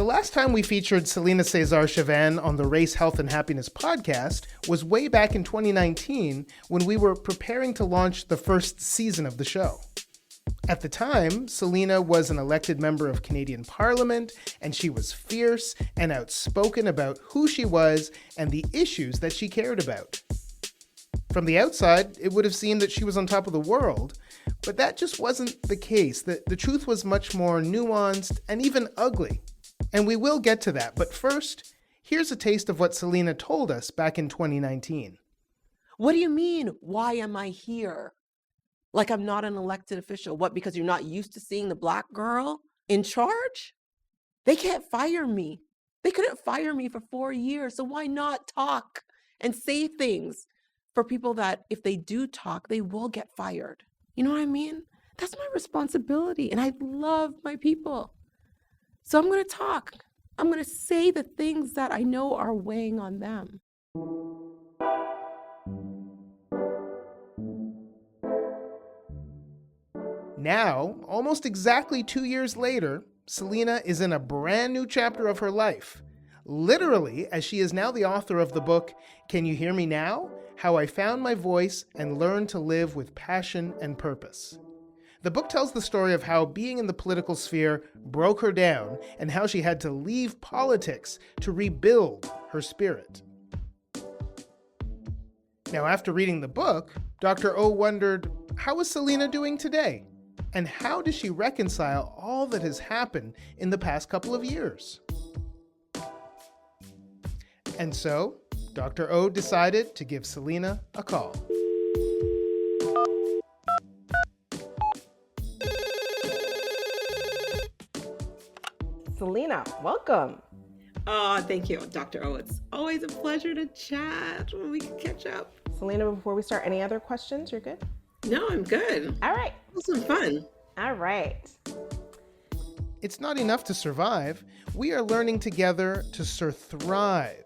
last time we featured Celina Caesar-Chavannes on the Race, Health and Happiness podcast was way back in 2019 when we were preparing to launch the first season of the show. At the time, Celina was an elected member of Canadian Parliament, and she was fierce and outspoken about who she was and the issues that she cared about. From the outside, it would have seemed that she was on top of the world, but that just wasn't the case. The truth was much more nuanced and even ugly. And we will get to that, but first, here's a taste of what Celina told us back in 2019. What do you mean, why am I here? Like I'm not an elected official. What, because you're not used to seeing the Black girl in charge? They can't fire me. They couldn't fire me for 4 years. So why not talk and say things for people that if they do talk, they will get fired? You know what I mean? That's my responsibility. And I love my people. So I'm going to talk. I'm going to say the things that I know are weighing on them. Now, almost exactly 2 years later, Celina is in a brand new chapter of her life. Literally, as she is now the author of the book, Can You Hear Me Now? How I Found My Voice and Learned to Live with Passion and Purpose. The book tells the story of how being in the political sphere broke her down and how she had to leave politics to rebuild her spirit. Now, after reading the book, Dr. O wondered, how is Celina doing today? And how does she reconcile all that has happened in the past couple of years? And so, Dr. O decided to give Celina a call. Celina, welcome. Oh, thank you, Dr. O. It's always a pleasure to chat when we can catch up. Celina, before we start, any other questions? You're good? No, I'm good. All right. It was some fun. All right. It's not enough to survive. We are learning together to thrive.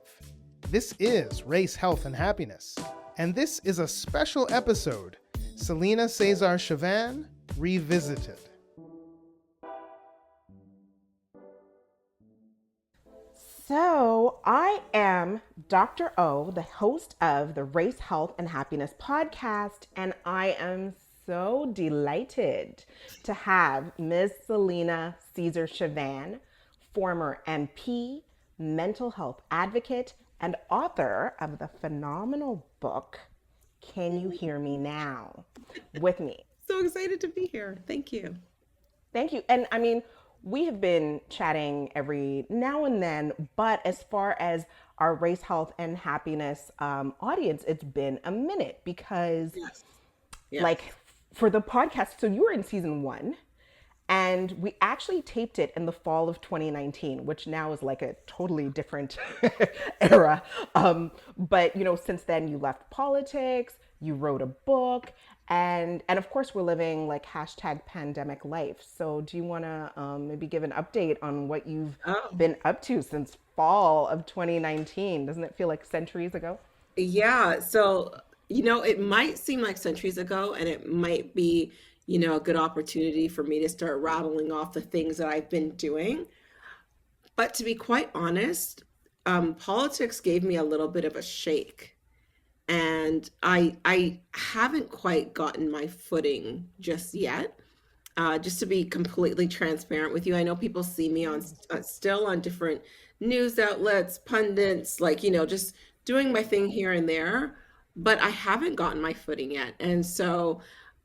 This is Race, Health and Happiness. And this is a special episode, Celina Caesar-Chavannes Revisited. So I am Dr. O, the host of the Race, Health and Happiness podcast, and I am so delighted to have Ms. Celina Caesar-Chavannes, former MP, mental health advocate, and author of the phenomenal book, Can You Hear Me Now? With me. So excited to be here. Thank you. Thank you. And I mean, we have been chatting every now and then, but as far as our Race, Health and Happiness audience, it's been a minute because Yes. like for the podcast, so you were in season 1 and we actually taped it in the fall of 2019, which now is like a totally different era. But you know, since then you left politics, you wrote a book, and of course we're living like #pandemic life. So do you want to maybe give an update on what you've been up to since fall of 2019? Doesn't it feel like centuries ago? Yeah. So, you know, it might seem like centuries ago, and it might be, you know, a good opportunity for me to start rattling off the things that I've been doing. But to be quite honest, politics gave me a little bit of a shake. And I haven't quite gotten my footing just yet. Just to be completely transparent with you, I know people see me on still on different news outlets, pundits, like, you know, just doing my thing here and there, but I haven't gotten my footing yet. And so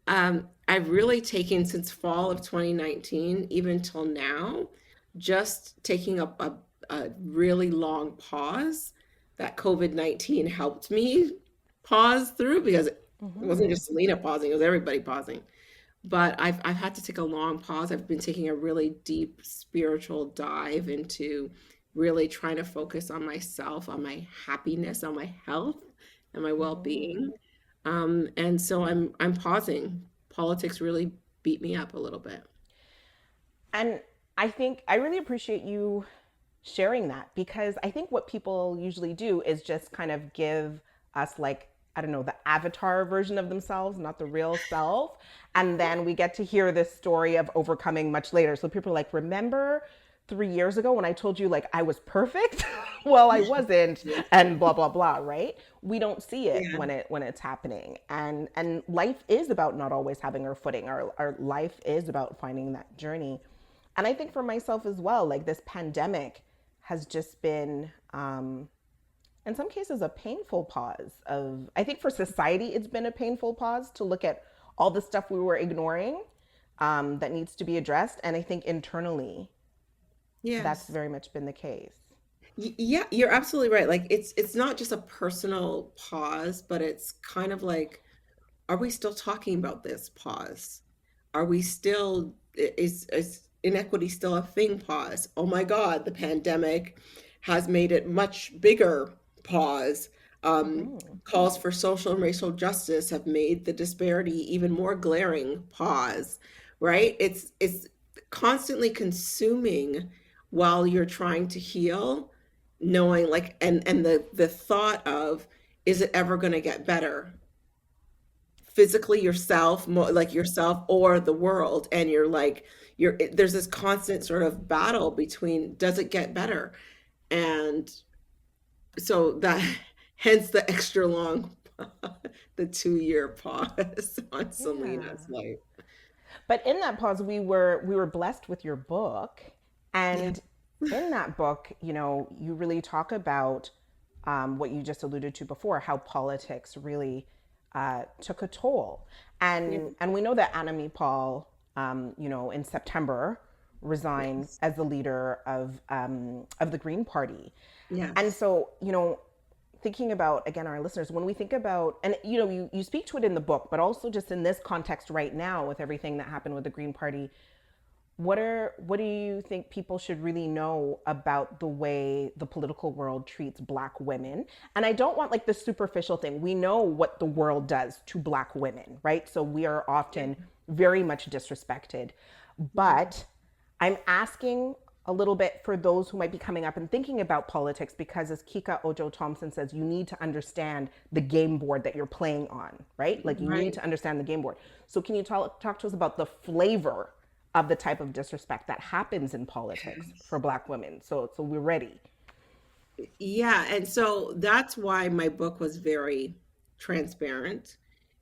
I've really taken, since fall of 2019, even till now, just taking a really long pause that COVID-19 helped me pause through, because it wasn't just Celina pausing, it was everybody pausing. But I've had to take a long pause. I've been taking a really deep spiritual dive into really trying to focus on myself, on my happiness, on my health and my well-being. And so I'm pausing. Politics really beat me up a little bit. And I think I really appreciate you sharing that, because I think what people usually do is just kind of give us, like, I don't know, the avatar version of themselves, not the real self. And then we get to hear this story of overcoming much later. So people are like, remember 3 years ago when I told you like I was perfect. Well, I wasn't, and blah blah blah, right? We don't see it Yeah. when it's happening. And life is about not always having our footing. Our life is about finding that journey. And I think for myself as well, like this pandemic has just been in some cases a painful pause of, I think for society it's been a painful pause to look at all the stuff we were ignoring, that needs to be addressed. And I think internally that's Yes. very much been the case. Yeah, you're absolutely right. Like it's not just a personal pause, but it's kind of like, are we still talking about this? Pause. Are we still, is inequity still a thing? Pause. Oh my God, the pandemic has made it much bigger. Pause. Hmm. Calls for social and racial justice have made the disparity even more glaring. Pause. Right? It's constantly consuming while you're trying to heal, knowing like, and the thought of, is it ever going to get better? Physically yourself, like yourself or the world, and you're like, there's this constant sort of battle between, does it get better? And so that hence the extra long the 2 year pause on Yeah. Celina's life. But in that pause, we were blessed with your book, Yeah. and in that book, you really talk about what you just alluded to before, how politics really took a toll, Yeah. and we know that Annamie Paul, in September, resigned Yes. as the leader of the Green Party, and Yes. so thinking about again our listeners, when we think about, and you speak to it in the book, but also just in this context right now with everything that happened with the Green Party, what do you think people should really know about the way the political world treats Black women? And I don't want like the superficial thing. We know what the world does to Black women, right? So we are Yeah. often very much disrespected. But I'm asking a little bit for those who might be coming up and thinking about politics, because as Kika Ojo Thompson says, you need to understand the game board that you're playing on, right? Like you need Right. to understand the game board. So can you talk to us about the flavor of the type of disrespect that happens in politics for Black women? So we're ready. Yeah, and so that's why my book was very transparent.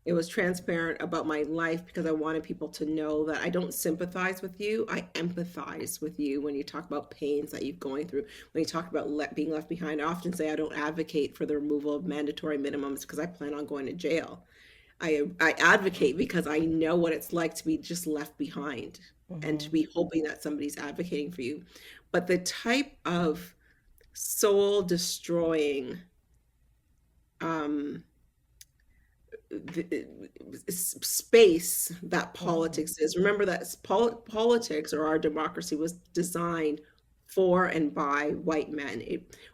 It was transparent about my life because I wanted people to know that I don't sympathize with you. I empathize with you when you talk about pains that you're going through. When you talk about being left behind, I often say I don't advocate for the removal of mandatory minimums because I plan on going to jail. I advocate because I know what it's like to be just left behind and to Mm-hmm. be hoping that somebody's advocating for you. But the type of soul destroying um, space that Mm-hmm. politics is. Remember that politics or our democracy was designed for and by white men.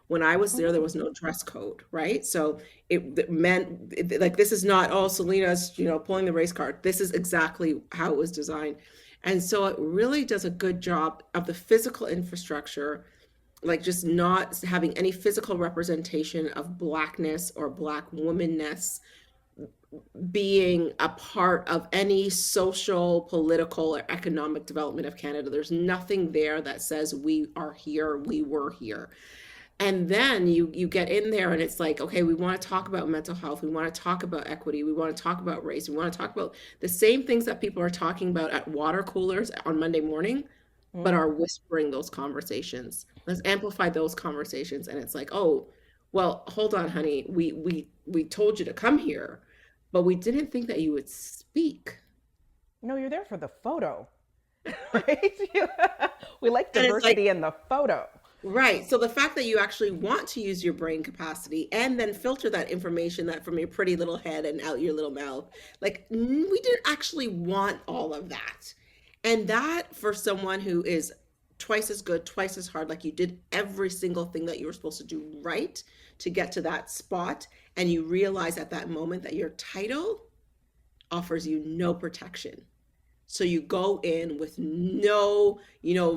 When I was there was no dress code, right? So it meant like, this is not, oh, Selena's, pulling the race card. This is exactly how it was designed. And so it really does a good job of the physical infrastructure, like just not having any physical representation of Blackness or Black womanness being a part of any social, political, or economic development of Canada. There's nothing there that says we are here, we were here. And then you get in there and it's like, okay, we want to talk about mental health, we want to talk about equity, we want to talk about race, we want to talk about the same things that people are talking about at water coolers on Monday morning, but Mm. are whispering those conversations. Let's amplify those conversations. And it's like, oh, well, hold on, honey. We told you to come here, but we didn't think that you would speak. No, you're there for the photo, right? We like And it's like, diversity in the photo. right. So the fact that you actually want to use your brain capacity and then filter that information that from your pretty little head and out your little mouth, like we didn't actually want all of that. And that for someone who is twice as good, twice as hard, like you did every single thing that you were supposed to do right to get to that spot, and you realize at that moment that your title offers you no protection. So you go in with no,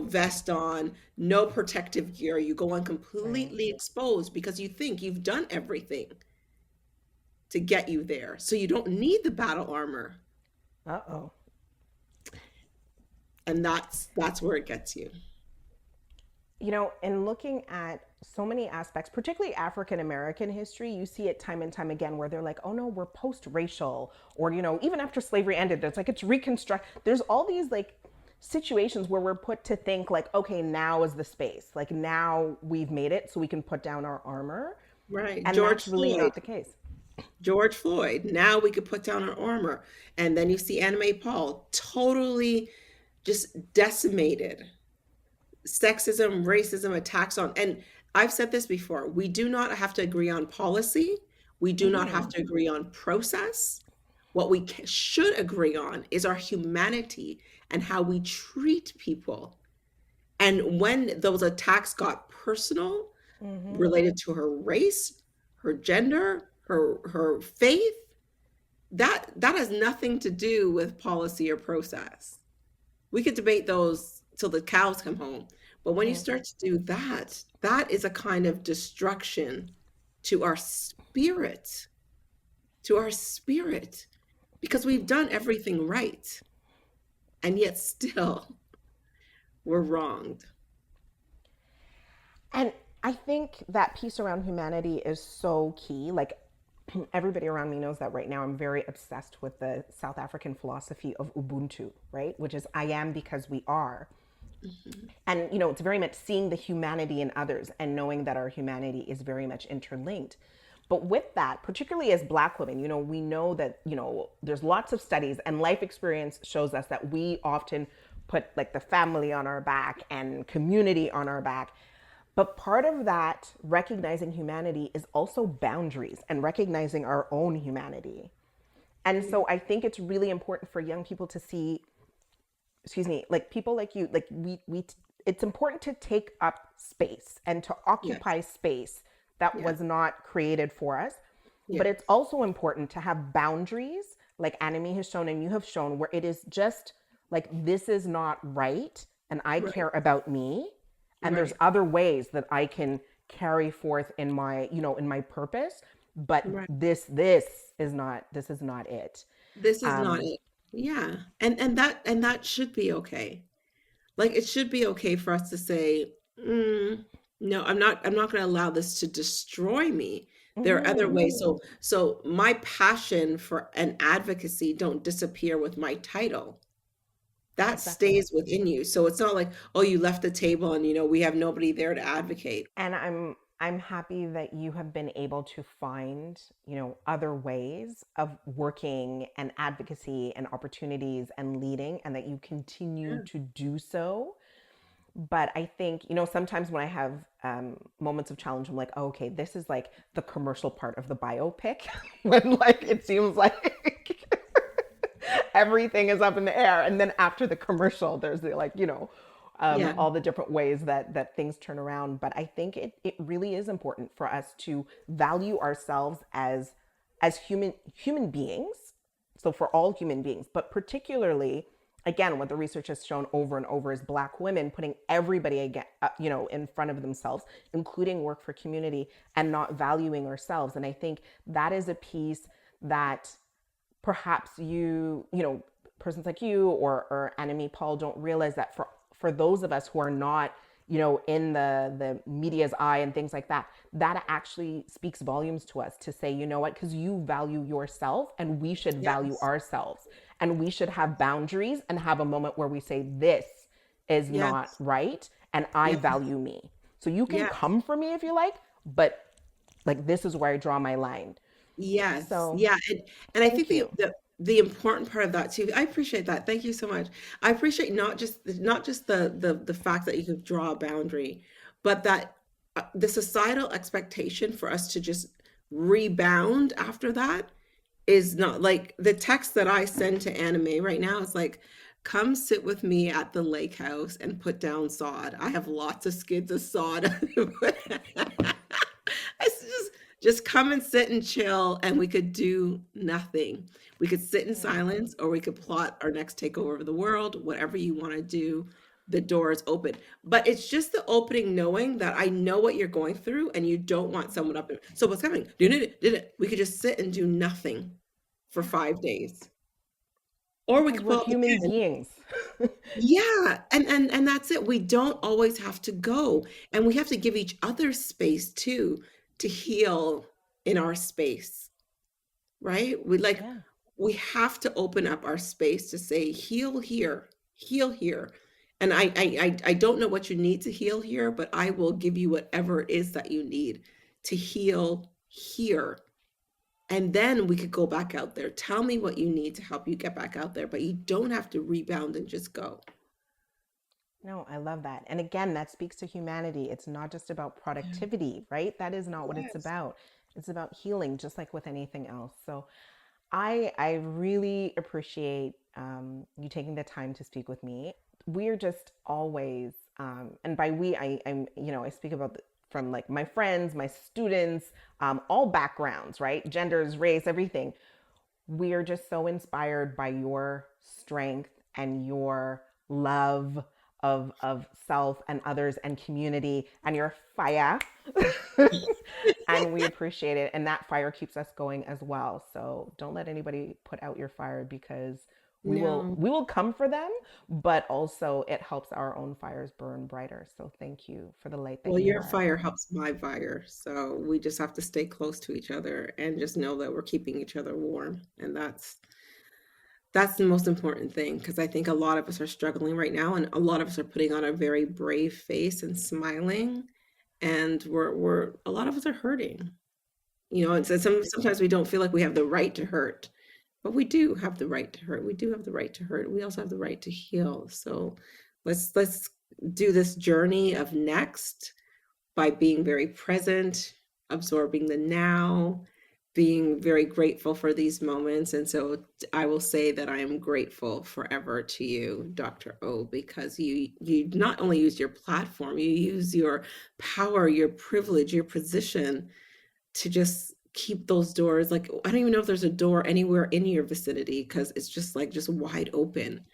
vest on, no protective gear. You go on Right. completely exposed because you think you've done everything to get you there. So you don't need the battle armor. Uh-oh. And that's where it gets you. In looking at so many aspects, particularly African American history, you see it time and time again where they're like, oh no, we're post racial. Or, even after slavery ended, it's reconstruct. There's all these like situations where we're put to think like, okay, now is the space. Like now we've made it so we can put down our armor. Right. And that's really not the case. George Floyd. Now we could put down our armor. And then you see Annamie Paul totally just decimated. Sexism, racism, attacks on, and I've said this before, we do not have to agree on policy. We do not have to agree on process. What we should agree on is our humanity and how we treat people. And when those attacks got personal, related to her race, her gender, her faith, that has nothing to do with policy or process. We could debate those till the cows come home. But when you start to do that, that is a kind of destruction to our spirit, because we've done everything right. And yet still we're wronged. And I think that piece around humanity is so key. Like everybody around me knows that right now I'm very obsessed with the South African philosophy of Ubuntu, right? Which is I am because we are. And, it's very much seeing the humanity in others and knowing that our humanity is very much interlinked. But with that, particularly as Black women, we know that, there's lots of studies and life experience shows us that we often put like the family on our back and community on our back. But part of that recognizing humanity is also boundaries and recognizing our own humanity. And so I think it's really important for young people to see, like people like you, like it's important to take up space and to occupy space that was not created for us. But it's also important to have boundaries like Annamie has shown and you have shown where it is just like, this is not right. And I care about me. And there's other ways that I can carry forth in my, in my purpose. But this is not it. This is not it. Yeah. And that should be okay. Like it should be okay for us to say, no, I'm not going to allow this to destroy me. There are other ways. So my passion for an advocacy don't disappear with my title. That stays within you. So it's not like, oh, you left the table and, we have nobody there to advocate. And I'm happy that you have been able to find, other ways of working and advocacy and opportunities and leading, and that you continue to do so. But I think, sometimes when I have moments of challenge, I'm like, oh, okay, this is like the commercial part of the biopic when like it seems like everything is up in the air. And then after the commercial, there's the like, all the different ways that things turn around. But I think it really is important for us to value ourselves as human beings. So for all human beings, but particularly, again, what the research has shown over and over is Black women putting everybody again, in front of themselves, including work for community, and not valuing ourselves. And I think that is a piece that perhaps persons like you or Annamie Paul don't realize, that for those of us who are not, in the media's eye and things like that, that actually speaks volumes to us to say, you know what, because you value yourself and we should value ourselves, and we should have boundaries and have a moment where we say, this is not right. And I value me. So you can come for me if you like, but like, this is where I draw my line. Yes. So, yeah. And I think the important part of that too, I appreciate that. Thank you so much. I appreciate not just the fact that you could draw a boundary, but that the societal expectation for us to just rebound after that is not like the text that I send to Annamie right now. It's like, come sit with me at the lake house and put down sod. I have lots of skids of sod. Just come and sit and chill, and we could do nothing. We could sit in silence, or we could plot our next takeover of the world. Whatever you want to do, the door is open. But it's just the opening, knowing that I know what you're going through, and you don't want someone up. So what's happening? We could just sit and do nothing for 5 days. Or we Because could we're pull out the human pen. beings. Yeah, and that's it. We don't always have to go, and we have to give each other space too to heal in our space, right? Yeah. We have to open up our space to say heal here, heal here. And I don't know what you need to heal here, but I will give you whatever it is that you need to heal here. And then we could go back out there. Tell me what you need to help you get back out there, but you don't have to rebound and just go. No, I love that. And again, that speaks to humanity. It's not just about productivity, right? That is not what it's Yes. about. It's about healing, just like with anything else. So I really appreciate you taking the time to speak with me. We're just always, and by we, I speak about from like my friends, my students, all backgrounds, right? Genders, race, everything. We are just so inspired by your strength and your love of self and others and community and your fire. And we appreciate it, and that fire keeps us going as well. So don't let anybody put out your fire, because No. we will come for them, but also it helps our own fires burn brighter. So thank you for the light that Well, you your are. fire helps my fire. So we just have to stay close to each other and just know that we're keeping each other warm. And that's the most important thing, because I think a lot of us are struggling right now, and a lot of us are putting on a very brave face and smiling, and we're a lot of us are hurting. And so sometimes we don't feel like we have the right to hurt, but we do have the right to hurt. We do have the right to hurt. We also have the right to heal. So let's do this journey of next by being very present, absorbing the now, being very grateful for these moments. And so I will say that I am grateful forever to you, Dr. O, because you not only use your platform, you use your power, your privilege, your position to just keep those doors, like, I don't even know if there's a door anywhere in your vicinity, because it's just like just wide open.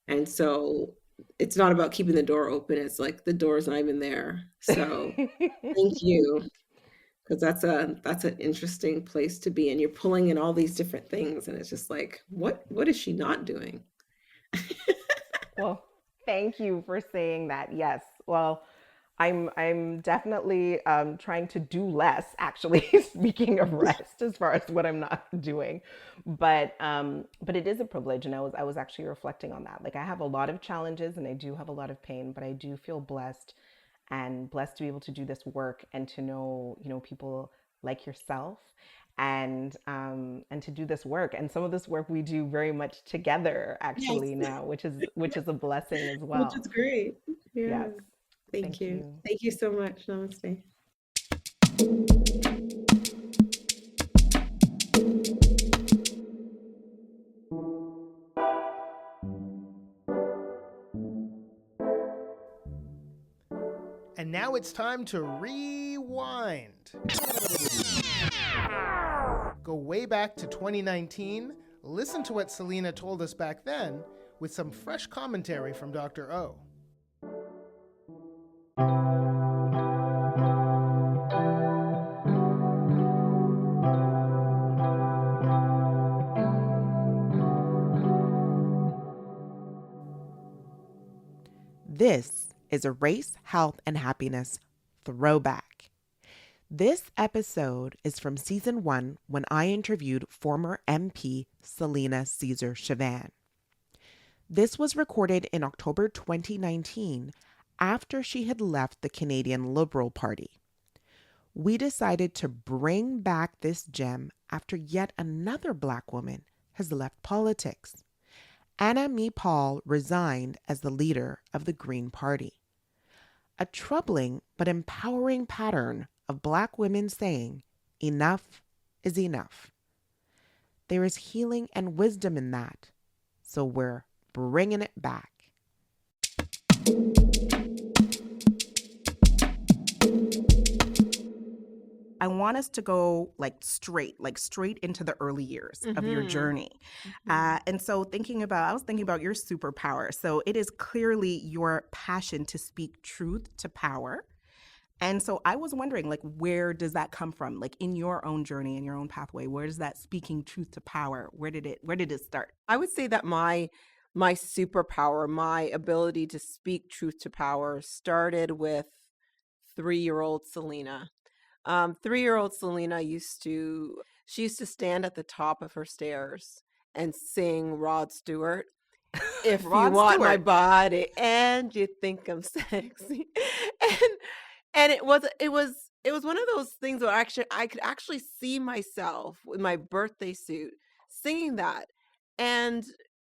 And so it's not about keeping the door open, it's like the door's not even there. So thank you, because that's an interesting place to be, and you're pulling in all these different things, and it's just like, what is she not doing? Well, thank you for saying that. Yes. Well, I'm definitely trying to do less. Actually, speaking of rest, as far as what I'm not doing, but it is a privilege, and I was actually reflecting on that. Like, I have a lot of challenges, and I do have a lot of pain, but I do feel blessed, and blessed to be able to do this work and to know people like yourself, and to do this work. And some of this work we do very much together, Yes. actually, now, which is a blessing as Which well. is great. Yeah. Yes. Thank Thank you. you. Thank you so much. Namaste. And now it's time to rewind. Go way back to 2019, listen to what Celina told us back then, with some fresh commentary from Dr. O. This is a Race, Health, and Happiness throwback. This episode is from season 1, when I interviewed former MP Celina Caesar-Chavannes. This was recorded in October 2019, after she had left the Canadian Liberal Party. We decided to bring back this gem after yet another Black woman has left politics. Annamie Paul resigned as the leader of the Green Party. A troubling but empowering pattern of Black women saying, enough is enough. There is healing and wisdom in that, so we're bringing it back. I want us to go straight into the early years of your journey. And so I was thinking about your superpower. So it is clearly your passion to speak truth to power. And so I was wondering, like, where does that come from? Like, in your own journey, in your own pathway, where does that speaking truth to power, where did it start? I would say that my superpower, my ability to speak truth to power started with 3-year-old Celina. 3-year-old Celina used to stand at the top of her stairs and sing Rod Stewart. If Rod you want my Stewart. body and you think I'm sexy. And it was one of those things where I could actually see myself with my birthday suit singing that. And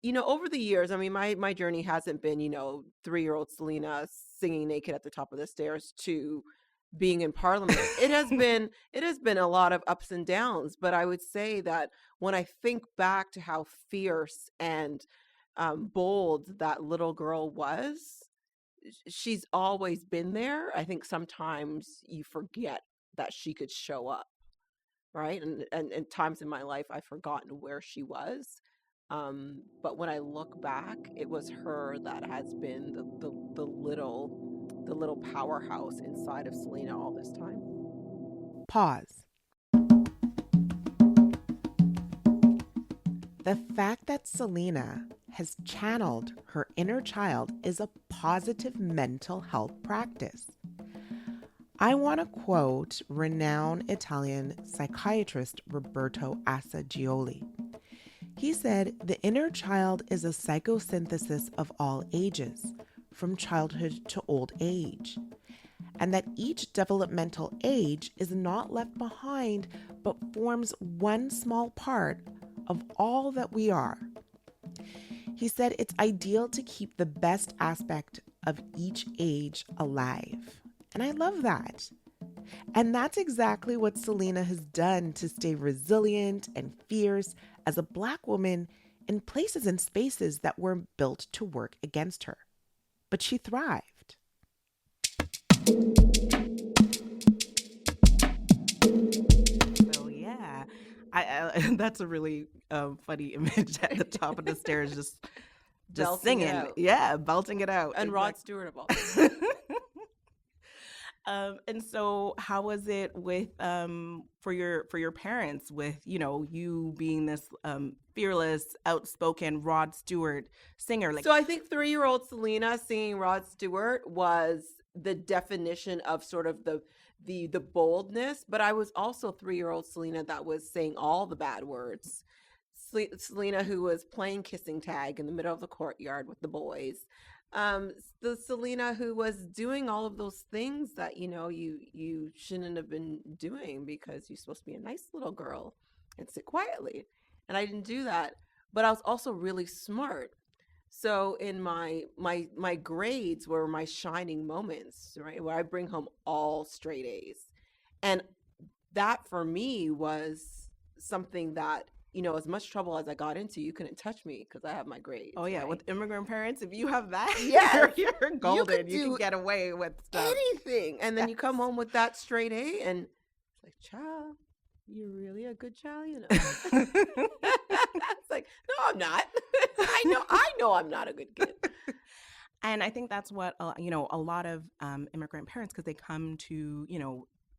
over the years, I mean, my journey hasn't been, 3-year-old Celina singing naked at the top of the stairs to being in Parliament. It has been a lot of ups and downs, but I would say that when I think back to how fierce and bold that little girl was, she's always been there. I think sometimes you forget that she could show up, right? And times in my life I've forgotten where she was. But when I look back, it was her that has been the little powerhouse inside of Celina all this time. Pause. The fact that Celina has channeled her inner child is a positive mental health practice. I want to quote renowned Italian psychiatrist Roberto Assagioli. He said, "The inner child is a psychosynthesis of all ages, from childhood to old age, and that each developmental age is not left behind, but forms one small part of all that we are." He said it's ideal to keep the best aspect of each age alive. And I love that. And that's exactly what Celina has done to stay resilient and fierce as a Black woman in places and spaces that were built to work against her. But she thrived. So yeah, I that's a really funny image at the top of the stairs, just Belting it singing, out. yeah, belting it out, And Rod exactly. Stewart of all. And so how was it with for your parents, with you being this fearless, outspoken Rod Stewart singer? Like, So I think 3-year-old Celina singing Rod Stewart was the definition of sort of the boldness, but I was also 3-year-old Celina that was saying all the bad words. Celina who was playing kissing tag in the middle of the courtyard with the boys. The Celina who was doing all of those things that you shouldn't have been doing because you're supposed to be a nice little girl and sit quietly. And I didn't do that, but I was also really smart. So in my grades were my shining moments, right? Where I bring home all straight A's. And that for me was something that, as much trouble as I got into, you couldn't touch me because I have my grades. oh yeah, right? with immigrant parents, if you have that, Yes. you're golden. You do can get away with stuff. anything. And then you come home with that straight A and it's like, child, you're really a good child, It's like, no, I'm not. I know I'm not a good kid. And I think that's what a lot of immigrant parents, because they come to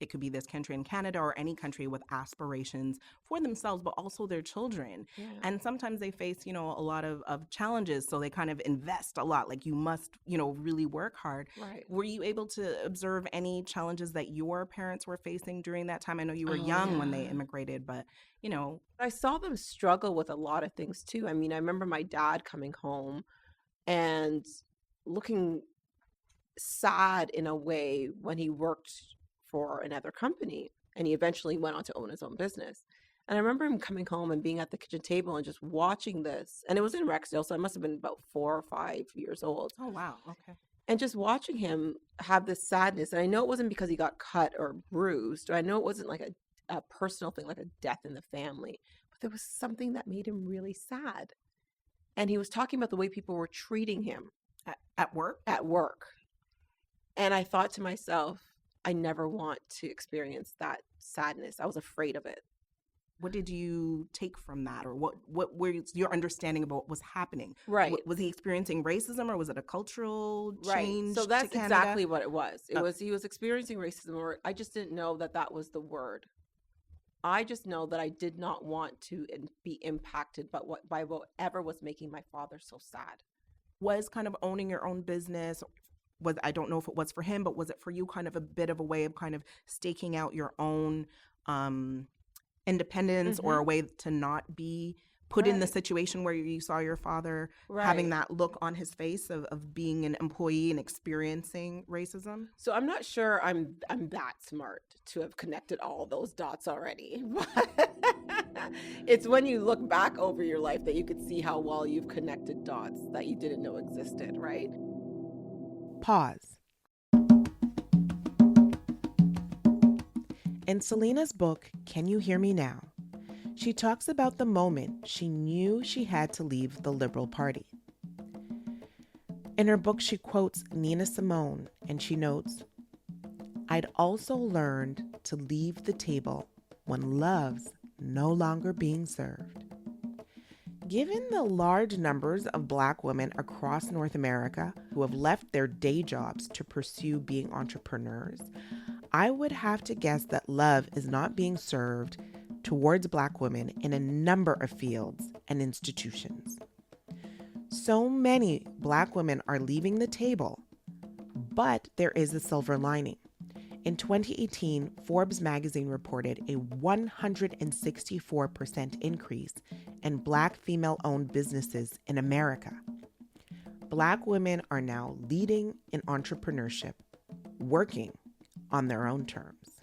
it could be this country in Canada or any country with aspirations for themselves, but also their children. Yeah. And sometimes they face, a lot of challenges. So they kind of invest a lot. Like, you must, really work hard. Right. Were you able to observe any challenges that your parents were facing during that time? I know you were young when they immigrated, but, I saw them struggle with a lot of things too. I mean, I remember my dad coming home and looking sad in a way when he worked for another company, and he eventually went on to own his own business. And I remember him coming home and being at the kitchen table and just watching this, and it was in Rexdale, so I must have been about 4 or 5 years old, oh, wow. Okay. and just watching him have this sadness. And I know it wasn't because he got cut or bruised, or I know it wasn't like a personal thing, like a death in the family, but there was something that made him really sad. And he was talking about the way people were treating him At work? at work. And I thought to myself, I never want to experience that sadness. I was afraid of it. what did you take from that, or what was your understanding about what was happening? Right. Was he experiencing racism, or was it a cultural Right. change? So that's to Canada? exactly what it was. Oh. He was experiencing racism, or I just didn't know that was the word. I just know that I did not want to be impacted by whatever was making my father so sad. Was kind of owning your own business, I don't know if it was for him, but was it for you kind of a bit of a way of kind of staking out your own independence, or a way to not be put in the situation where you saw your father having that look on his face of being an employee and experiencing racism? So I'm not sure I'm that smart to have connected all those dots already. But it's when you look back over your life that you could see how well you've connected dots that you didn't know existed, right? Pause. In Celina's book, Can You Hear Me Now?, she talks about the moment she knew she had to leave the Liberal Party. In her book, she quotes Nina Simone, and she notes, "I'd also learned to leave the table when love's no longer being served." Given the large numbers of Black women across North America who have left their day jobs to pursue being entrepreneurs, I would have to guess that love is not being served towards Black women in a number of fields and institutions. So many Black women are leaving the table, but there is a silver lining. In 2018, Forbes magazine reported a 164% increase in Black female-owned businesses in America. Black women are now leading in entrepreneurship, working on their own terms.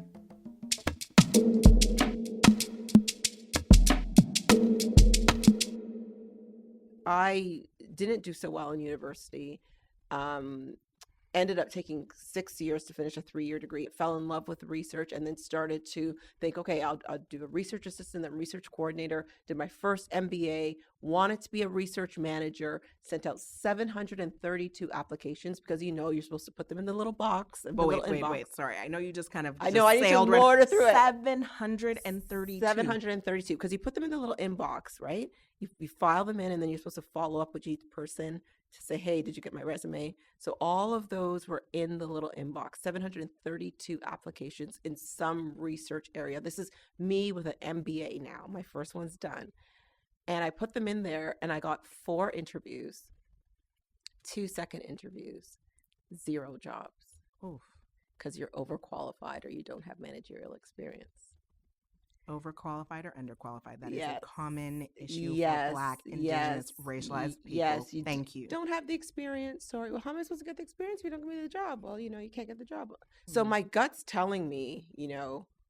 I didn't do so well in university. Ended up taking 6 years to finish a 3-year degree. Fell in love with research and then started to think, okay, I'll do a research assistant, then research coordinator. Did my first MBA, wanted to be a research manager, sent out 732 applications because you're supposed to put them in the little box. But wait. Sorry. I know you just kind of I know, I need to order through it. 732. 732 because you put them in the little inbox, right? You file them in, and then you're supposed to follow up with each person to say, hey, did you get my resume? So all of those were in the little inbox, 732 applications in some research area. This is me with an MBA now. My first one's done. And I put them in there, and I got 4 interviews, 2 second interviews, 0 jobs. Oof. Because you're overqualified or you don't have managerial experience. Overqualified or underqualified? That Yes. is a common issue Yes. for Black, Indigenous, Yes. racialized people. Yes. Thank you. Don't have the experience. Sorry. Well, how am I supposed to get the experience if you don't give me the job? Well, you can't get the job. So my gut's telling me,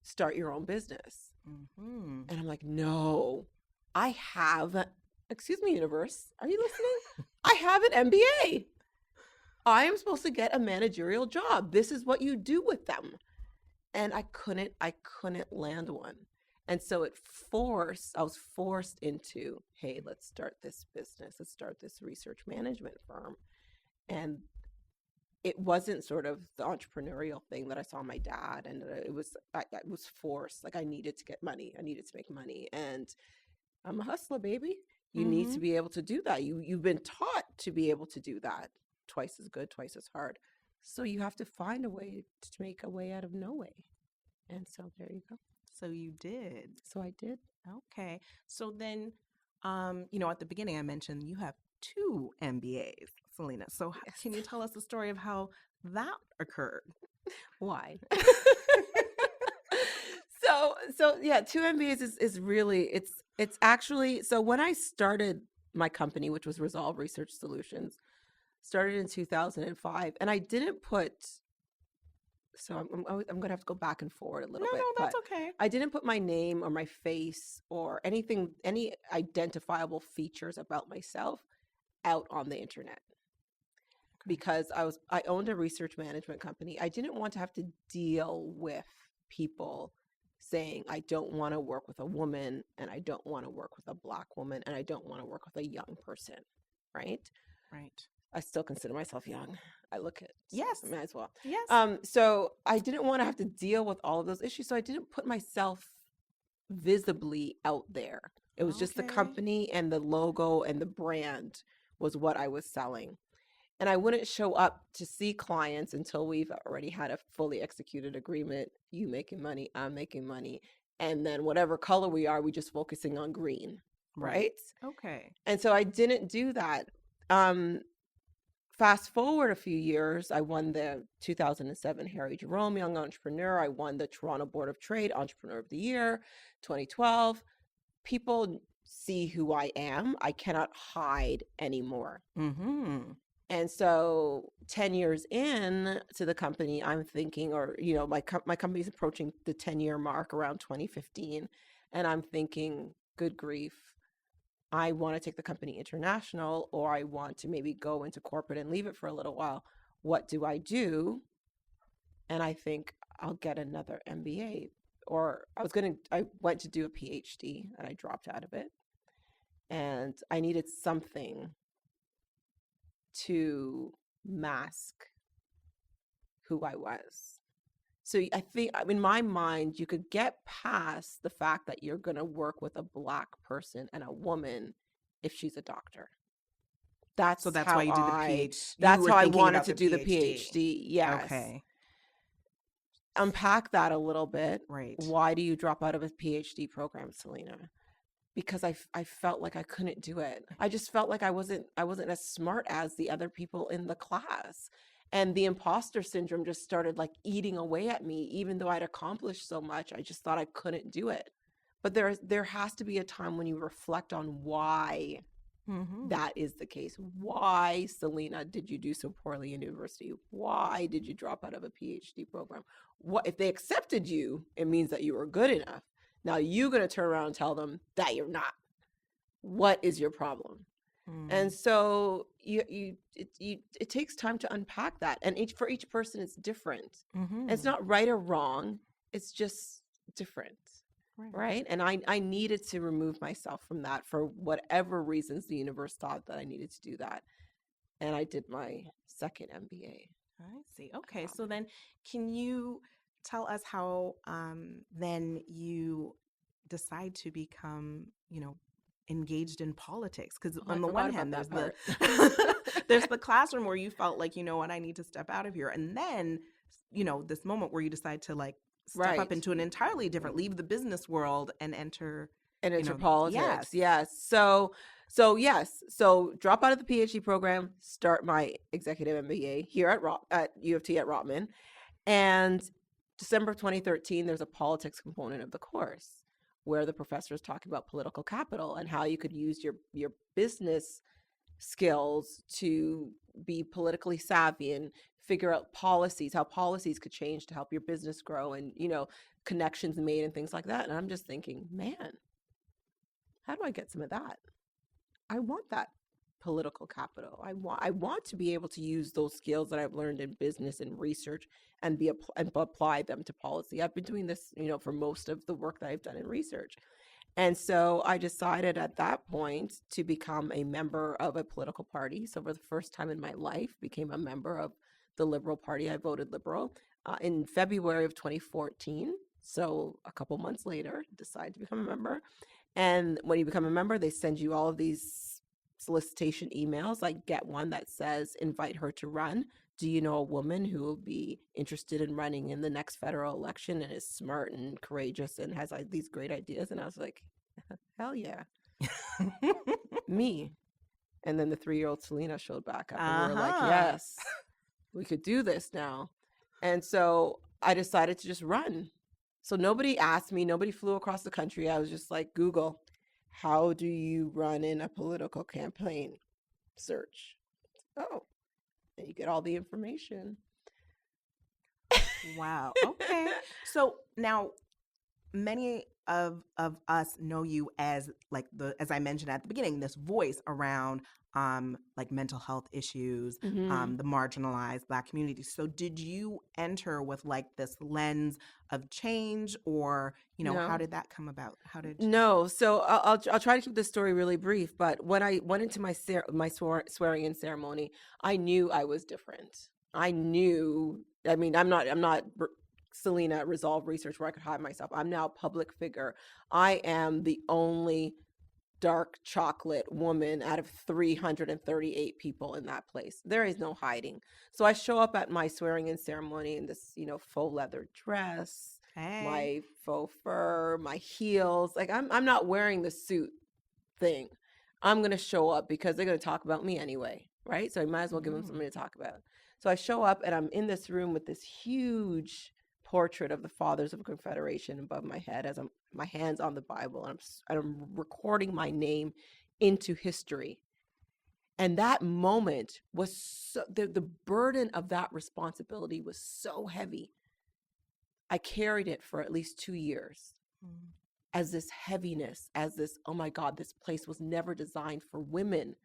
start your own business. Mm-hmm. And I'm like, no, I have, excuse me, universe. Are you listening? I have an MBA. I am supposed to get a managerial job. This is what you do with them. And I couldn't land one. And so I was forced into, hey, let's start this business. Let's start this research management firm. And it wasn't sort of the entrepreneurial thing that I saw my dad. And I was forced. Like, I needed to get money. I needed to make money. And I'm a hustler, baby. You need to be able to do that. You've been taught to be able to do that. Twice as good, twice as hard. So you have to find a way to make a way out of no way. And so there you go. So you did. So I did. Okay. So then, at the beginning I mentioned you have 2 MBAs, Celina. So can you tell us the story of how that occurred? Why? So yeah, 2 MBAs is really, it's actually, so when I started my company, which was Resolve Research Solutions, started in 2005, and I didn't put, so I'm going to have to go back and forward a little bit. No, that's okay. I didn't put my name or my face or anything, any identifiable features about myself out on the internet. Because I owned a research management company. I didn't want to have to deal with people saying, I don't want to work with a woman, and I don't want to work with a Black woman, and I don't want to work with a young person, right? Right. I still consider myself young. I look at, Yes. I might as well. Yes. So I didn't want to have to deal with all of those issues. So I didn't put myself visibly out there. It was just the Okay. company and the logo and the brand was what I was selling. And I wouldn't show up to see clients until we've already had a fully executed agreement. You making money, I'm making money. And then whatever color we are, we just focusing on green, right? Okay. And so I didn't do that. Fast forward a few years, I won the 2007 Harry Jerome Young Entrepreneur. I won the Toronto Board of Trade Entrepreneur of the Year, 2012. People see who I am. I cannot hide anymore. Mm-hmm. And so 10 years in to the company, I'm thinking, or, my company's approaching the 10-year mark around 2015. And I'm thinking, good grief, I want to take the company international, or I want to maybe go into corporate and leave it for a little while. What do I do? And I think I'll get another MBA, or I went to do a PhD and I dropped out of it. And I needed something to mask who I was. So I think in my mind, you could get past the fact that you're going to work with a Black person and a woman if she's a doctor. That's why you did the PhD. That's how I wanted to do the PhD. Yes. Okay. Unpack that a little bit. Right. Why do you drop out of a PhD program, Celina? Because I felt like I couldn't do it. I just felt like I wasn't as smart as the other people in the class. And the imposter syndrome just started like eating away at me. Even though I'd accomplished so much, I just thought I couldn't do it. But there has to be a time when you reflect on why that is the case. Why, Celina, did you do so poorly in university? Why did you drop out of a PhD program? What if they accepted you? It means that you were good enough. Now you're going to turn around and tell them that you're not. What is your problem? And so it takes time to unpack that. And for each person, it's different. It's not right or wrong. It's just different. Right. And I needed to remove myself from that for whatever reasons the universe thought that I needed to do that. And I did my second MBA. I see. Okay. So then can you tell us how then you decide to become, engaged in politics? Because on the one hand, there's the classroom where you felt like, you know what, I need to step out of here. And then, this moment where you decide to like step up into an entirely different, leave the business world and enter politics. Yes. So drop out of the PhD program, start my executive MBA here at U of T at Rotman. And December of 2013, there's a politics component of the course where the professor is talking about political capital and how you could use your business skills to be politically savvy and figure out policies, how policies could change to help your business grow and, connections made and things like that. And I'm just thinking, man, how do I get some of that? I want that political capital. I want to be able to use those skills that I've learned in business and research and apply them to policy. I've been doing this, for most of the work that I've done in research. And so I decided at that point to become a member of a political party. So for the first time in my life, became a member of the Liberal Party. I voted Liberal in February of 2014. So a couple months later, decided to become a member. And when you become a member, they send you all of these solicitation emails. I get one that says, invite her to run. Do you know a woman who will be interested in running in the next federal election and is smart and courageous and has these great ideas? And I was like, hell yeah. Me. And then the 3-year-old Celina showed back up and we were like, yes, we could do this now. And so I decided to just run. So nobody asked me, nobody flew across the country. I was just like, Google, how do you run in a political campaign? Search. Oh, and you get all the information. Wow. Okay. So now many of us know you as as I mentioned at the beginning, this voice around like mental health issues, the marginalized Black community. So did you enter with like this lens of change, or No. how did that come about? No. So I'll try to keep this story really brief. But when I went into my swearing in ceremony, I knew I was different. I knew. I mean, I'm not Celina Resolve Research where I could hide myself. I'm now a public figure. I am the only dark chocolate woman out of 338 people in that place. There is no hiding. So I show up at my swearing in ceremony in this, faux leather dress, my faux fur, my heels. Like I'm not wearing the suit thing. I'm going to show up because they're going to talk about me anyway, right? So I might as well give them something to talk about. So I show up and I'm in this room with this huge portrait of the Fathers of Confederation above my head as my hands on the Bible, and I'm recording my name into history. And that moment was so, the burden of that responsibility was so heavy. I carried it for at least 2 years as this heaviness, as this, oh my God, this place was never designed for women,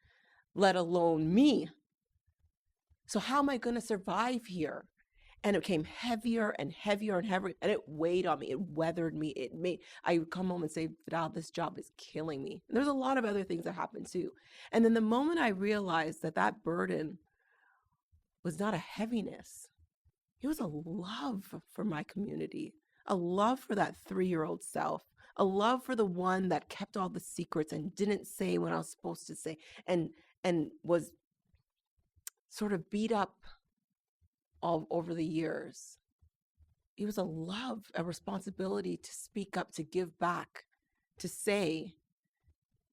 let alone me. So how am I going to survive here? And it became heavier and heavier and heavier, and it weighed on me. It weathered me. I would come home and say, Vidal, this job is killing me. And there's a lot of other things that happened too. And then the moment I realized that burden was not a heaviness, it was a love for my community, a love for that 3-year-old self, a love for the one that kept all the secrets and didn't say what I was supposed to say, and was sort of beat up all over the years. It was a love, a responsibility to speak up, to give back, to say,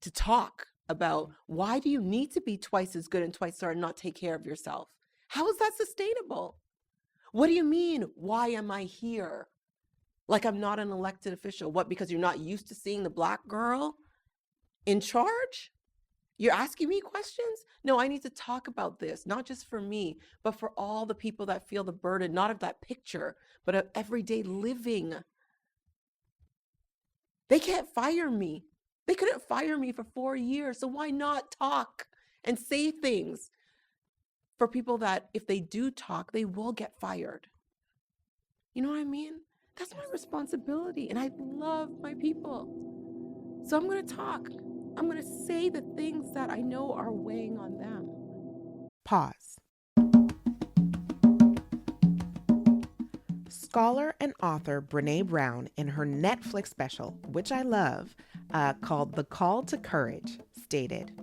to talk about why do you need to be twice as good and twice smart and not take care of yourself? How is that sustainable? What do you mean? Why am I here? Like I'm not an elected official. What, because you're not used to seeing the Black girl in charge? You're asking me questions? No, I need to talk about this, not just for me, but for all the people that feel the burden, not of that picture, but of everyday living. They can't fire me. They couldn't fire me for 4 years. So why not talk and say things for people that if they do talk, they will get fired? You know what I mean? That's my responsibility. And I love my people. So I'm going to talk. I'm going to say the things that I know are weighing on them. Pause. Scholar and author Brené Brown, in her Netflix special, which I love, called The Call to Courage, stated,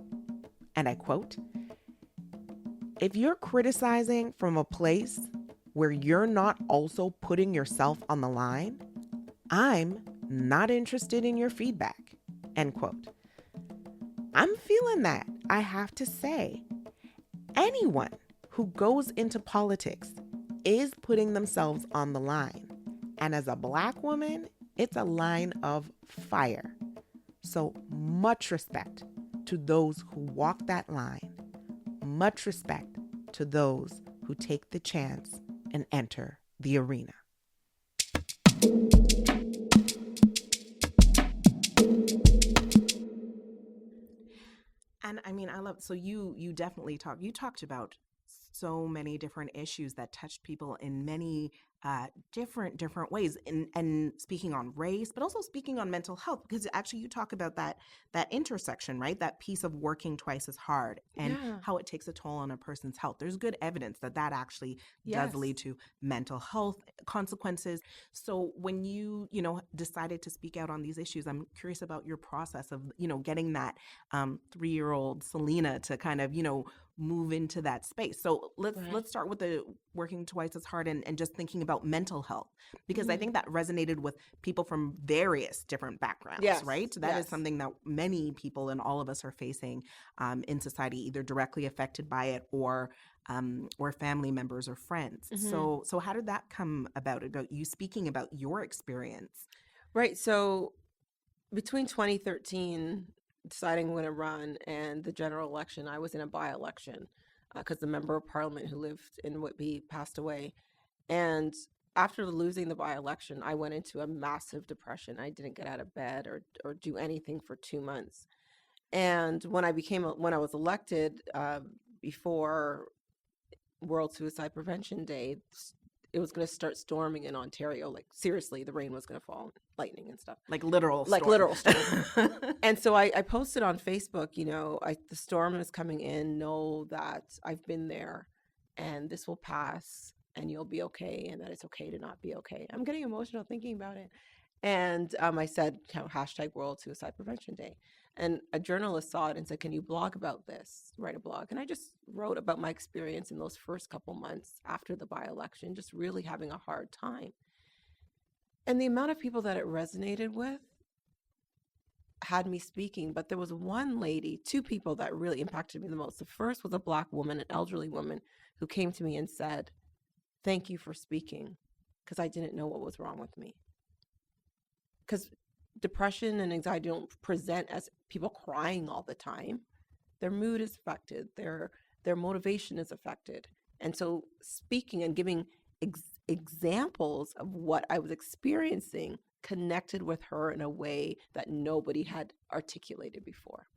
and I quote, "If you're criticizing from a place where you're not also putting yourself on the line, I'm not interested in your feedback," end quote. I'm feeling that, I have to say. Anyone who goes into politics is putting themselves on the line. And as a Black woman, it's a line of fire. So much respect to those who walk that line. Much respect to those who take the chance and enter the arena. And I mean, I love, so you definitely talked about so many different issues that touched people in many different ways, and speaking on race, but also speaking on mental health, because actually you talk about that intersection, right? That piece of working twice as hard and how it takes a toll on a person's health. There's good evidence that actually does lead to mental health consequences. So when you decided to speak out on these issues, I'm curious about your process of, getting that 3-year-old Celina to kind of, move into that space. So let's start with the working twice as hard and just thinking about mental health, because I think that resonated with people from various different backgrounds, right? So that is something that many people and all of us are facing in society, either directly affected by it or family members or friends. So how did that come about you speaking about your experience? Right. So between 2013, deciding I'm going to run, and the general election, I was in a by-election because the member of parliament who lived in Whitby passed away. And after losing the by-election, I went into a massive depression. I didn't get out of bed or do anything for 2 months. And when I was elected before World Suicide Prevention Day, it was going to start storming in Ontario. Like, seriously, the rain was going to fall, lightning and stuff. Like literal storm. And so I posted on Facebook, the storm is coming in. Know that I've been there and this will pass. and you'll be okay, and that it's okay to not be okay. I'm getting emotional thinking about it. And I said, hashtag World Suicide Prevention Day. And a journalist saw it and said, can you blog about this? Write a blog. And I just wrote about my experience in those first couple months after the by-election, just really having a hard time. And the amount of people that it resonated with had me speaking. But there was one lady, two people that really impacted me the most. The first was a Black woman, an elderly woman, who came to me and said, thank you for speaking, because I didn't know what was wrong with me. Because depression and anxiety don't present as people crying all the time. Their mood is affected. Their motivation is affected. And so speaking and giving examples of what I was experiencing connected with her in a way that nobody had articulated before.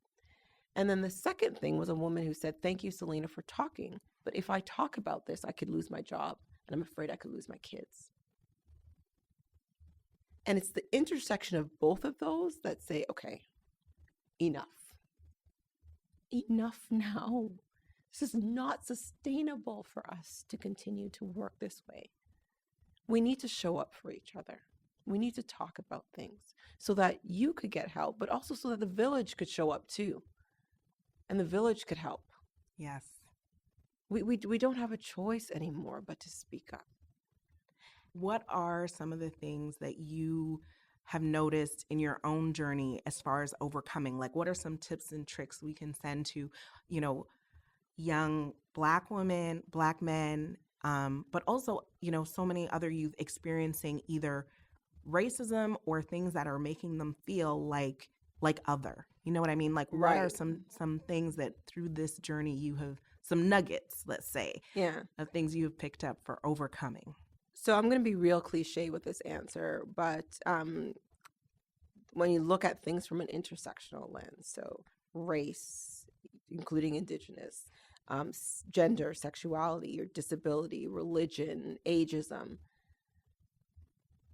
And then the second thing was a woman who said, thank you, Celina, for talking. But if I talk about this, I could lose my job. And I'm afraid I could lose my kids. And it's the intersection of both of those that say, okay, enough. Enough now. This is not sustainable for us to continue to work this way. We need to show up for each other. We need to talk about things so that you could get help, but also so that the village could show up too. And the village could help. Yes. We don't have a choice anymore but to speak up. What are some of the things that you have noticed in your own journey as far as overcoming? Like, what are some tips and tricks we can send to, young Black women, Black men, but also, so many other youth experiencing either racism or things that are making them feel like other. You know what I mean? Like, what are some things that through this journey you have, some nuggets, let's say, of things you have picked up for overcoming? So I'm going to be real cliche with this answer, but when you look at things from an intersectional lens, so race, including Indigenous, gender, sexuality, or disability, religion, ageism,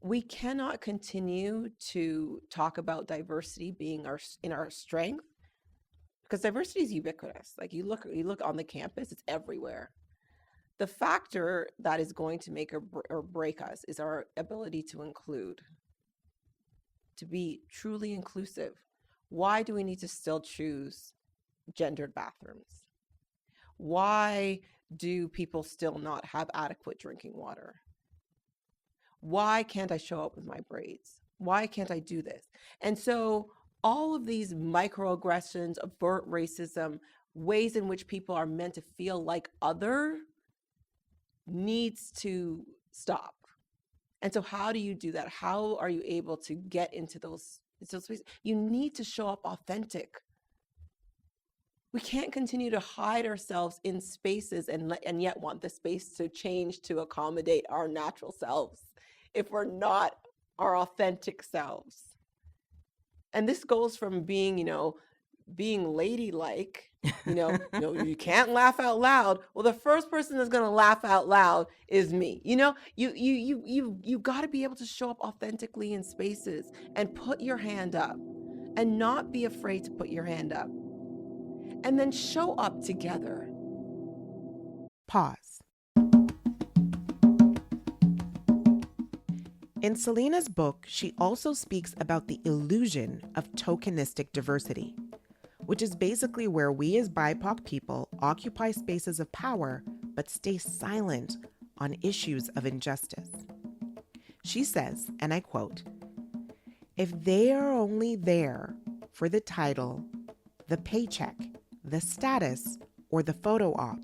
we cannot continue to talk about diversity being in our strength, because diversity is ubiquitous. Like you look on the campus, it's everywhere. The factor that is going to make or break us is our ability to include, to be truly inclusive. Why do we need to still choose gendered bathrooms? Why do people still not have adequate drinking water? Why can't I show up with my braids? Why can't I do this? And so all of these microaggressions, overt racism, ways in which people are meant to feel like other needs to stop. And so how do you do that? How are you able to get into those spaces? You need to show up authentic. We can't continue to hide ourselves in spaces and yet want the space to change to accommodate our natural selves if we're not our authentic selves. And this goes from being, being ladylike, you can't laugh out loud. Well, the first person that's going to laugh out loud is me. You got to be able to show up authentically in spaces and put your hand up and not be afraid to put your hand up and then show up together. Pause. In Celina's book, she also speaks about the illusion of tokenistic diversity, which is basically where we as BIPOC people occupy spaces of power but stay silent on issues of injustice. She says, and I quote, "If they are only there for the title, the paycheck, the status, or the photo op,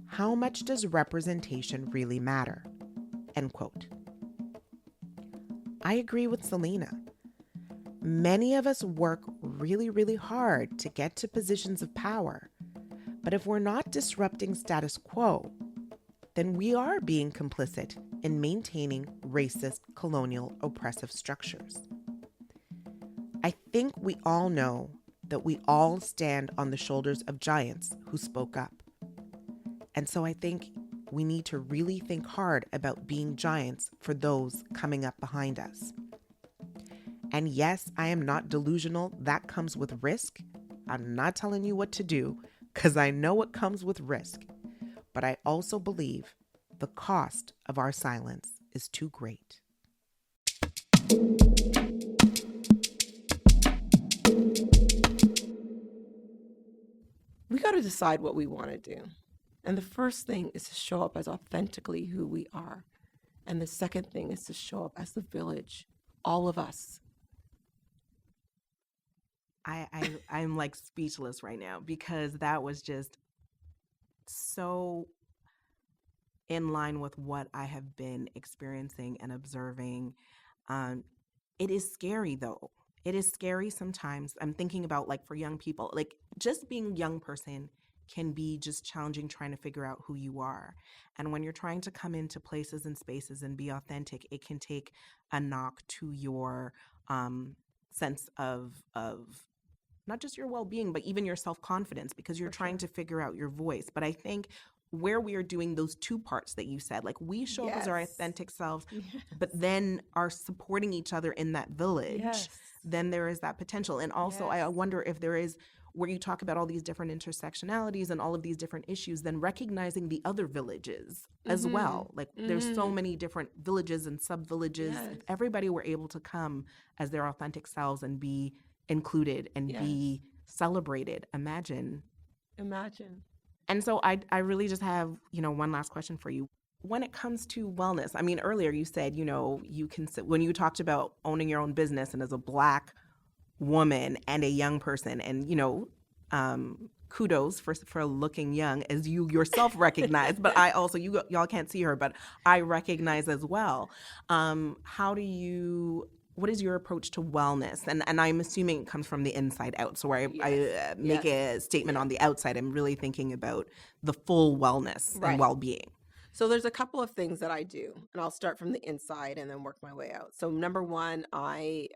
how much does representation really matter?" End quote. I agree with Celina. Many of us work really, really hard to get to positions of power, but if we're not disrupting status quo, then we are being complicit in maintaining racist, colonial, oppressive structures. I think we all know that we all stand on the shoulders of giants who spoke up. And so I think we need to really think hard about being giants for those coming up behind us. And yes, I am not delusional. That comes with risk. I'm not telling you what to do because I know it comes with risk. But I also believe the cost of our silence is too great. We got to decide what we want to do. And the first thing is to show up as authentically who we are. And the second thing is to show up as the village, all of us. I'm like speechless right now, because that was just so in line with what I have been experiencing and observing. It is scary though. It is scary sometimes. I'm thinking about, like, for young people, like, just being a young person can be just challenging, trying to figure out who you are. And when you're trying to come into places and spaces and be authentic, it can take a knock to your sense of not just your well-being, but even your self-confidence, because you're trying to figure out your voice. But I think where we are doing those two parts that you said, like, we show up as our authentic selves, but then are supporting each other in that village, then there is that potential. And also, I wonder if there is, where you talk about all these different intersectionalities and all of these different issues, then recognizing the other villages as well. Like, there's so many different villages and sub-villages. If everybody were able to come as their authentic selves and be included and be celebrated, imagine. And so I really just have, one last question for you. When it comes to wellness, I mean, earlier you said, you can, when you talked about owning your own business, and as a Black woman and a young person, and, kudos for looking young, as you yourself recognize, but I also, y'all can't see her, but I recognize as well. What is your approach to wellness? And I'm assuming it comes from the inside out. So I make a statement on the outside, I'm really thinking about the full wellness and well-being. So there's a couple of things that I do, and I'll start from the inside and then work my way out. So number one, I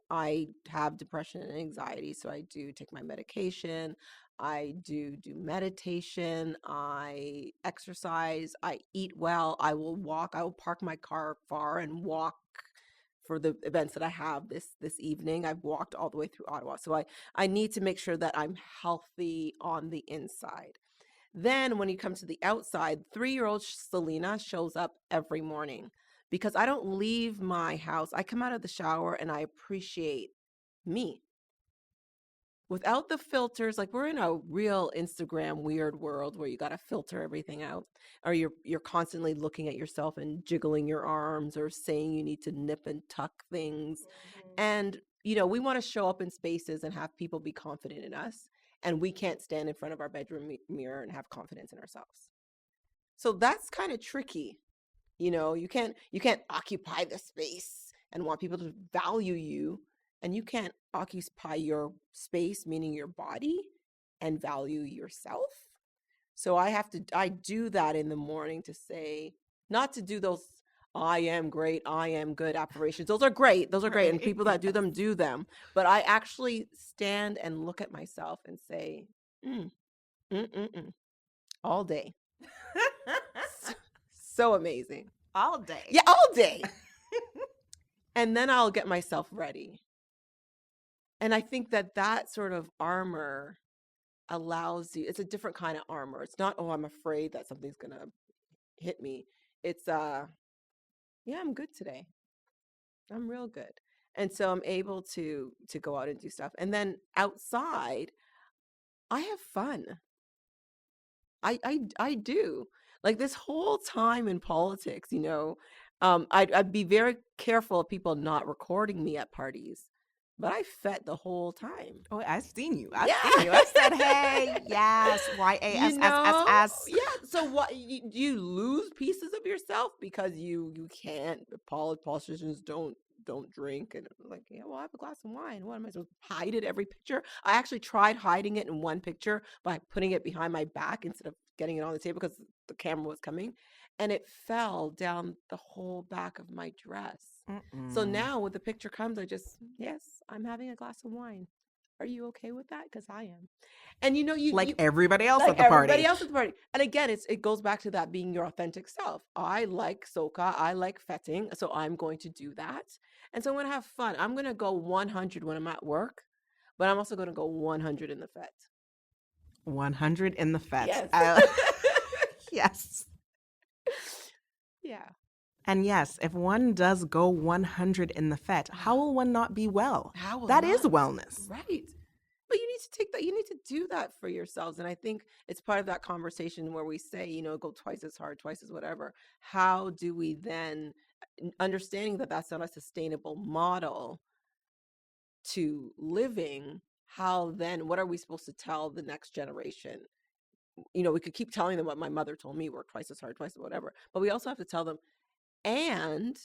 have depression and anxiety, so I do take my medication. I do meditation. I exercise. I eat well. I will walk. I will park my car far and walk for the events that I have this evening. I've walked all the way through Ottawa. So I need to make sure that I'm healthy on the inside. Then when you come to the outside, 3-year-old Celina shows up every morning, because I don't leave my house. I come out of the shower and I appreciate me. Without the filters, like, we're in a real Instagram weird world where you got to filter everything out, or you're constantly looking at yourself and jiggling your arms or saying you need to nip and tuck things. And, we want to show up in spaces and have people be confident in us. And we can't stand in front of our bedroom mirror and have confidence in ourselves. So that's kind of tricky. You can't occupy the space and want people to value you, and you can't occupy your space, meaning your body, and value yourself. So I do that in the morning, to say, not to do those I am great, I am good affirmations. Those are great. And people that do them. But I actually stand and look at myself and say, all day. So amazing. All day. Yeah, all day. And then I'll get myself ready. And I think that sort of armor allows you, it's a different kind of armor. It's not, I'm afraid that something's going to hit me. It's, I'm good today. I'm real good. And so I'm able to go out and do stuff. And then outside, I have fun. I do. Like, this whole time in politics, I'd be very careful of people not recording me at parties. But I fed the whole time. Oh, I've seen you. I said, hey, yes, YASSSS. Yeah. So what? You lose pieces of yourself because you can't. Politicians don't drink, and like, I have a glass of wine. What am I supposed to hide it every picture? I actually tried hiding it in one picture by putting it behind my back instead of getting it on the table, because the camera was coming, and it fell down the whole back of my dress. So now when the picture comes, I just, yes, I'm having a glass of wine. Are you okay with that? Because I am. And everybody else at the party. Everybody else at the party. And again, it goes back to that being your authentic self. I like soca. I like fetting. So I'm going to do that. And so I'm going to have fun. I'm going to go 100 when I'm at work, but I'm also going to go 100 in the fet. 100 in the fet. Yes. Yes. Yeah. And yes, if one does go 100 in the FET, how will one not be well? How will That is not? wellness. Right. But you need to take that, you need to do that for yourselves. And I think it's part of that conversation where we say, you know, go twice as hard, twice as whatever. How do we then, understanding that that's not a sustainable model to living, how then, what are we supposed to tell the next generation? You know, we could keep telling them what my mother told me, work twice as hard, twice as whatever. But we also have to tell them, and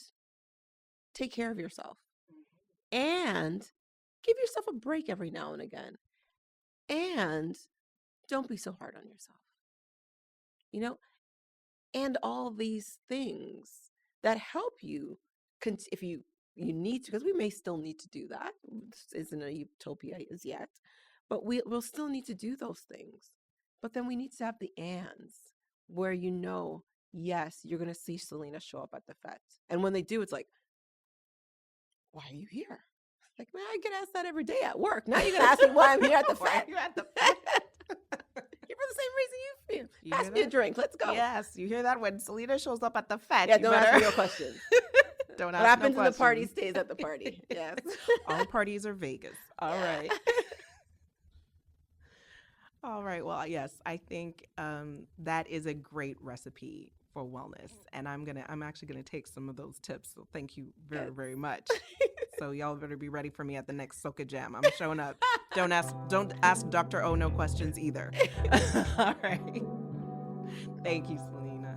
take care of yourself. And give yourself a break every now and again. And don't be so hard on yourself. You know, and all these things that help you if you need to, because we may still need to do that. This isn't a utopia as yet, but we'll still need to do those things. But then we need to have the ands where, you know, yes, you're going to see Celina show up at the FET. And when they do, it's like, why are you here? Like, man, I get asked that every day at work. Now you're going to ask me why I'm here at the FET. You're at the FET. Here for the same reason you feel. You Ask hear me a that? drink. Let's go. Yes, you hear that when Celina shows up at the FET. Yeah, you don't better... ask me no questions. Don't What ask happens no in the party questions. stays at the party. Yes. All parties are Vegas. All right. All right. Well, yes, I think that is a great recipe for wellness, and I'm actually gonna take some of those tips. So thank you very, very much. So y'all better be ready for me at the next Soca Jam. I'm showing up. Don't ask Dr. O no questions either. All right. Thank you, Celina.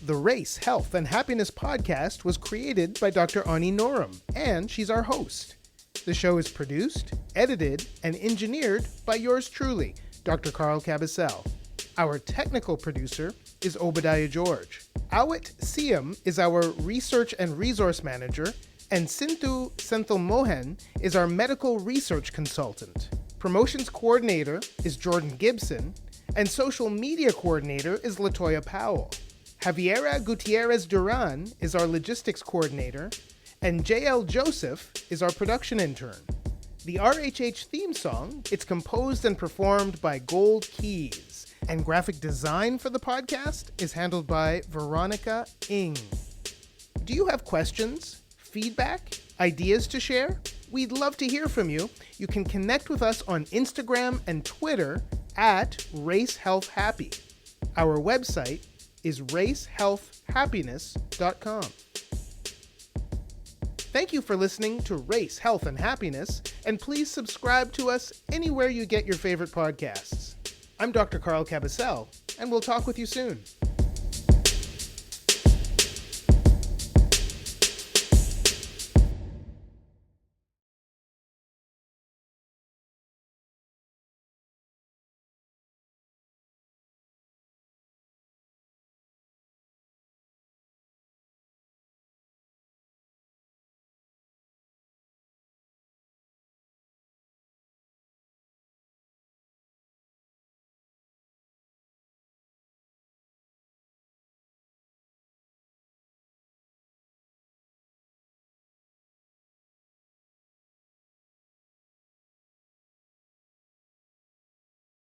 The Race, Health, and Happiness podcast was created by Dr. Onye Norum, and she's our host. The show is produced, edited, and engineered by yours truly, Dr. Carl Cabasel. Our technical producer is Obadiah George. Awit Siam is our research and resource manager, and Sinthu Senthil Mohan is our medical research consultant. Promotions coordinator is Jordan Gibson, and social media coordinator is Latoya Powell. Javiera Gutierrez Duran is our logistics coordinator, and JL Joseph is our production intern. The RHH theme song, it's composed and performed by Gold Keys, and graphic design for the podcast is handled by Veronica Ng. Do you have questions, feedback, ideas to share? We'd love to hear from you. You can connect with us on Instagram and Twitter at RaceHealth&Happy. Our website is RaceHealth&Happiness.com. Thank you for listening to Race, Health, and Happiness, and please subscribe to us anywhere you get your favorite podcasts. I'm Dr. Carl Cabasel, and we'll talk with you soon.